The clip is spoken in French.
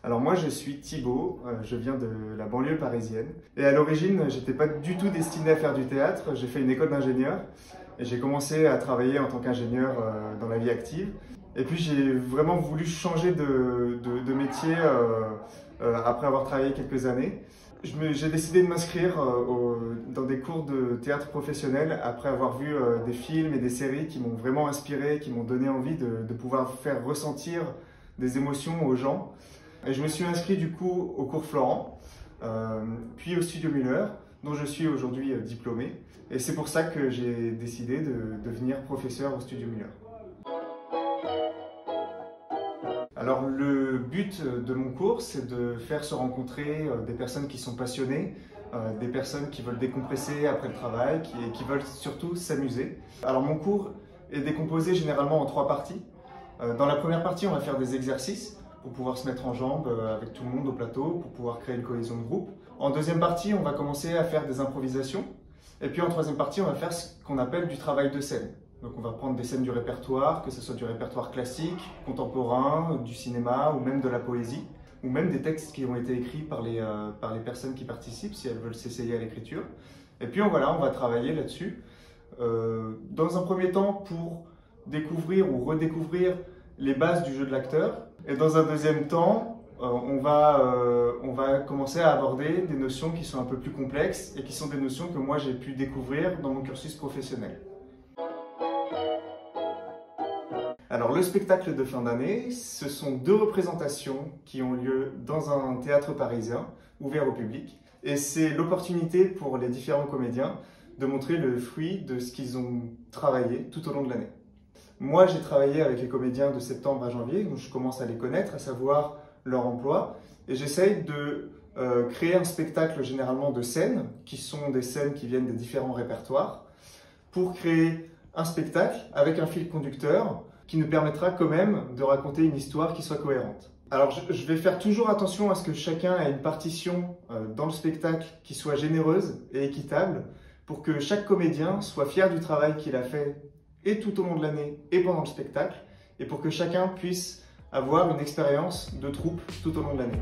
Alors moi je suis Thibaut, je viens de la banlieue parisienne et à l'origine j'étais pas du tout destiné à faire du théâtre, j'ai fait une école d'ingénieur et j'ai commencé à travailler en tant qu'ingénieur dans la vie active et puis j'ai vraiment voulu changer de métier après avoir travaillé quelques années. J'ai décidé de m'inscrire dans des cours de théâtre professionnel après avoir vu des films et des séries qui m'ont vraiment inspiré, qui m'ont donné envie de pouvoir faire ressentir des émotions aux gens. Et je me suis inscrit du coup au cours Florent, puis au Studio Müller, dont je suis aujourd'hui diplômé. Et c'est pour ça que j'ai décidé de devenir professeur au Studio Müller. Alors le but de mon cours, c'est de faire se rencontrer des personnes qui sont passionnées, des personnes qui veulent décompresser après le travail et qui veulent surtout s'amuser. Alors mon cours est décomposé généralement en 3 parties. Dans la première partie, on va faire des exercices pour pouvoir se mettre en jambes avec tout le monde au plateau, pour pouvoir créer une cohésion de groupe. En deuxième partie, on va commencer à faire des improvisations. Et puis en troisième partie, on va faire ce qu'on appelle du travail de scène. Donc on va prendre des scènes du répertoire, que ce soit du répertoire classique, contemporain, du cinéma ou même de la poésie, ou même des textes qui ont été écrits par les personnes qui participent si elles veulent s'essayer à l'écriture. Et puis voilà, on va travailler là-dessus. Dans un premier temps pour découvrir ou redécouvrir les bases du jeu de l'acteur. Et dans un deuxième temps, on va commencer à aborder des notions qui sont un peu plus complexes et qui sont des notions que moi j'ai pu découvrir dans mon cursus professionnel. Alors le spectacle de fin d'année, ce sont 2 représentations qui ont lieu dans un théâtre parisien, ouvert au public. Et c'est l'opportunité pour les différents comédiens de montrer le fruit de ce qu'ils ont travaillé tout au long de l'année. Moi, j'ai travaillé avec les comédiens de septembre à janvier, donc je commence à les connaître, à savoir leur emploi. Et j'essaye de créer un spectacle généralement de scènes, qui sont des scènes qui viennent des différents répertoires, pour créer un spectacle avec un fil conducteur qui nous permettra quand même de raconter une histoire qui soit cohérente. Alors je vais faire toujours attention à ce que chacun ait une partition dans le spectacle qui soit généreuse et équitable, pour que chaque comédien soit fier du travail qu'il a fait et tout au long de l'année et pendant le spectacle, et pour que chacun puisse avoir une expérience de troupe tout au long de l'année.